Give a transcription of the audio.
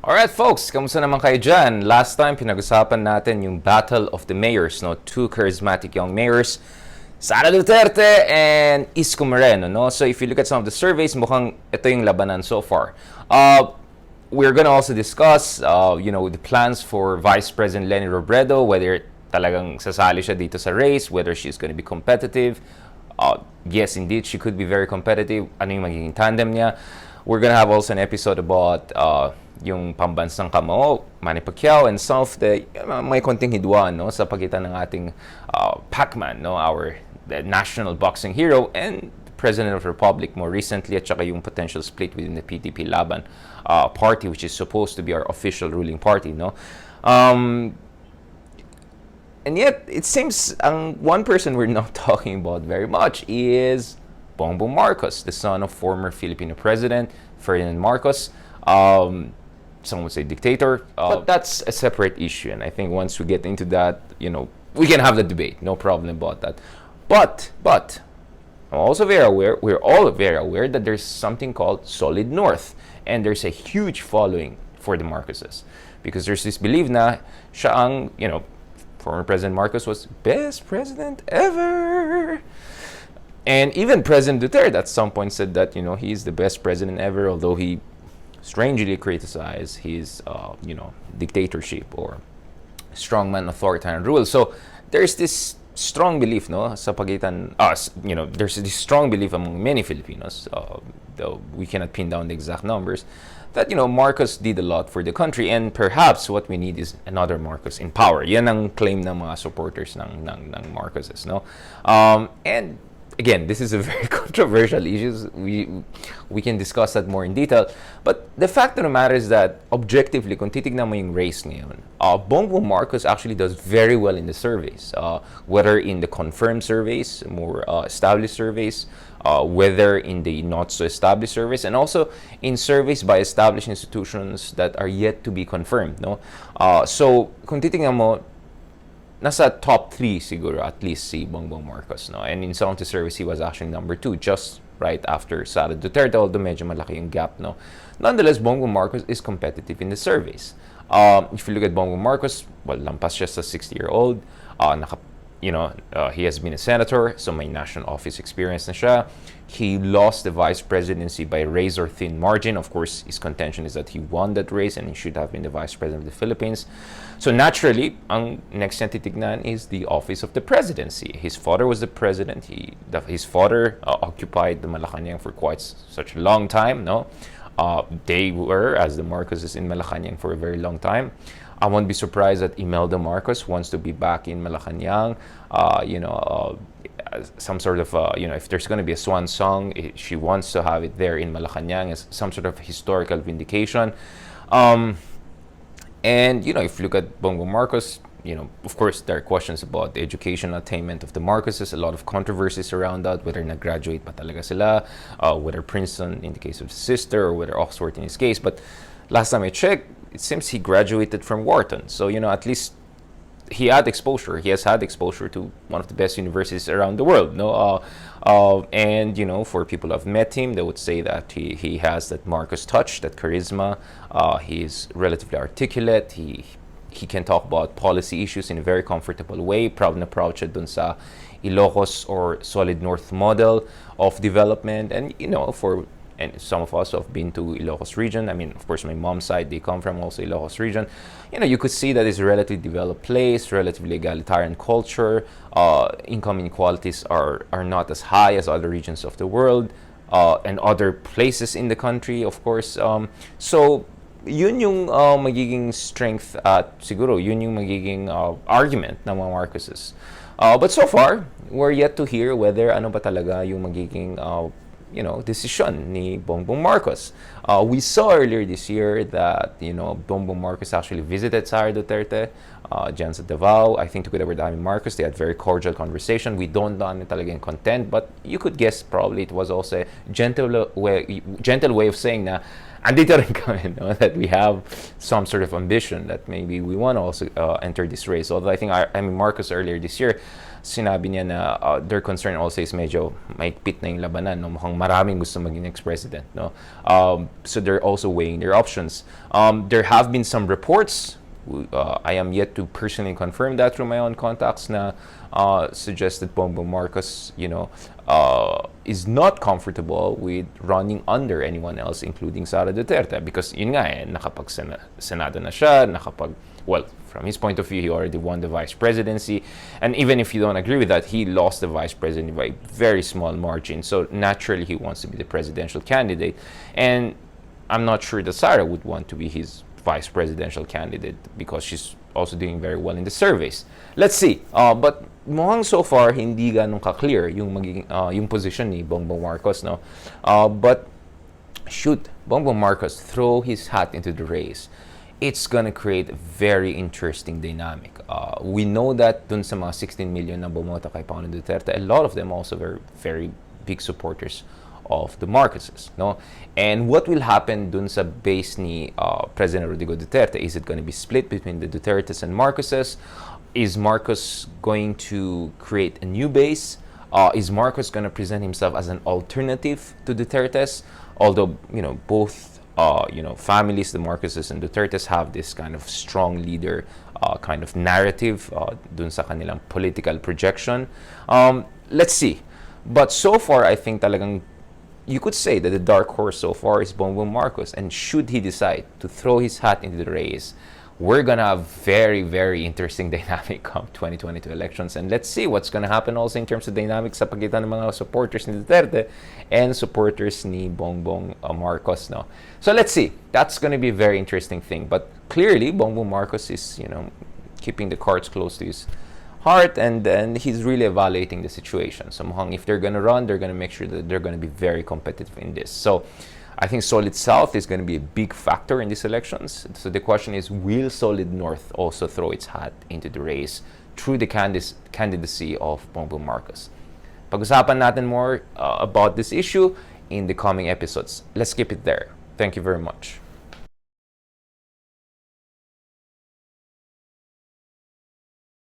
Alright folks, kamusta naman kayo dyan? Last time, pinag-usapan natin yung Battle of the Mayors, no? Two charismatic young mayors, Sara Duterte and Isko Moreno, no? So if you look at some of the surveys, mukhang ito yung labanan so far. We're gonna also discuss, the plans for Vice President Leni Robredo, whether talagang sasali siya dito sa race, whether she's gonna be competitive. Yes, indeed, she could be very competitive. Ano yung magiging tandem niya? We're gonna have also an episode about yung pambansang kamao, Manny Pacquiao, and some of the may konting hidwaan, no, sa pagitan ng ating Pac-Man, no, our national boxing hero, and the President of the Republic more recently, at saka yung potential split within the PDP Laban party, which is supposed to be our official ruling party, no. And yet, it seems one person we're not talking about very much is Bongbong Marcos, the son of former Filipino President Ferdinand Marcos. Some would say dictator, but that's a separate issue. And I think once we get into that, we can have the debate. No problem about that. But I'm also very aware, we're all very aware that there's something called Solid North. And there's a huge following for the Marcoses. Because there's this belief na siya ang, former President Marcos was best president ever. And even President Duterte at some point said that, he's the best president ever, although he strangely criticized his, dictatorship or strongman authoritarian rule. So there's this strong belief, no, sa pagitan, there's this strong belief among many Filipinos, though we cannot pin down the exact numbers, that, Marcos did a lot for the country, and perhaps what we need is another Marcos in power. Yan ang claim ng mga supporters ng Marcoses, no? And again, this is a very controversial issue. We can discuss that more in detail. But the fact of the matter is that, objectively, kung titignan mo yung race ngayon, Bongbong Marcos actually does very well in the surveys. Whether in the confirmed surveys, more established surveys, whether in the not-so-established surveys, and also in surveys by established institutions that are yet to be confirmed. No, so kung titignan mo, nasa top 3 siguro at least si Bongbong Marcos, no? And in some of the surveys, he was actually number 2, just right after Sara Duterte, although medyo malaki yung gap, no? Nonetheless, Bongbong Marcos is competitive in the surveys. If you look at Bongbong Marcos, well, lampas siya sa 60-year-old, he has been a senator, so may national office experience na siya. He lost the vice presidency by razor-thin margin. Of course, his contention is that he won that race and he should have been the vice president of the Philippines. So naturally, ang next niya titignan is the office of the presidency. His father was the president. His father occupied the Malacannag for quite such a long time, no? They were, as the Marcoses, in Malacannag for a very long time. I won't be surprised that Imelda Marcos wants to be back in Malacannag. Some sort of, if there's going to be a swan song, she wants to have it there in Malacannag as some sort of historical vindication. And, if you look at Bongbong Marcos, of course, there are questions about the educational attainment of the Marcoses, a lot of controversies around that, whether nag-graduate pa talaga sila, whether Princeton in the case of his sister, or whether Oxford in his case. But last time I checked, it seems he graduated from Wharton. So, at least he had exposure. He has had exposure to one of the best universities around the world. No, and for people who have met him, they would say that he has that Marcos touch, that charisma. He's relatively articulate. He can talk about policy issues in a very comfortable way. Proud na proud siya dun sa Ilocos or Solid North model of development. And and some of us have been to Ilocos region. I mean, of course, my mom's side, they come from also Ilocos region. You could see that it's a relatively developed place, relatively egalitarian culture. Income inequalities are not as high as other regions of the world and other places in the country, of course. So, yun yung magiging strength at siguro, yun yung magiging argument ng mga Marcoses. But so far, we're yet to hear whether ano ba talaga yung magiging decision ni Bongbong Marcos. We saw earlier this year that, Bongbong Marcos actually visited Sara Duterte dyan sa Davao. I think together with Amy Marcos, they had very cordial conversation. We don't know ano talaga yung content, but you could guess probably it was also a gentle way of saying na andito rin kami, no? That we have some sort of ambition that maybe we want to also enter this race. Although I mean, Marcos earlier this year, sinabi niya na their concern also is medyo maikpit na yung labanan, no? Mukhang maraming gusto maging next president, no? So they're also weighing their options. There have been some reports, I am yet to personally confirm that through my own contacts, na suggested Bongbong Marcos, is not comfortable with running under anyone else, including Sara Duterte, because yun nga nakapag-senado na siya, well, from his point of view, he already won the vice presidency, and even if you don't agree with that, he lost the vice presidency by a very small margin, so naturally he wants to be the presidential candidate, and I'm not sure that Sara would want to be his vice presidential candidate because she's also doing very well in the surveys. Let's see. But mukhang so far hindi ganun ka-clear yung magiging yung position ni Bongbong Marcos, no. But should Bongbong Marcos throw his hat into the race, it's gonna create a very interesting dynamic. We know that dun sa mga 16 million na bumoto kay Pangulong Duterte, a lot of them also were very big supporters of the Marcoses, no? And what will happen dun sa base ni President Rodrigo Duterte? Is it going to be split between the Dutertes and Marcoses? Is Marcos going to create a new base? Is Marcos going to present himself as an alternative to Dutertes? Although, both families, the Marcoses and Dutertes, have this kind of strong leader kind of narrative dun sa kanilang political projection. Let's see. But so far, I think talagang you could say that the dark horse so far is Bongbong Marcos. And should he decide to throw his hat into the race, we're going to have very, very interesting dynamic come 2022 elections. And let's see what's going to happen also in terms of dynamics sa pagitan ng mga supporters ni Duterte and supporters ni Bongbong Marcos. No? So let's see. That's going to be a very interesting thing. But clearly, Bongbong Marcos is, keeping the cards close to his heart, and he's really evaluating the situation. So if they're going to run, they're going to make sure that they're going to be very competitive in this. So I think Solid South is going to be a big factor in these elections. So the question is, will Solid North also throw its hat into the race through the candidacy of Bongbong Marcos? Pag-usapan natin more about this issue in the coming episodes. Let's keep it there. Thank you very much.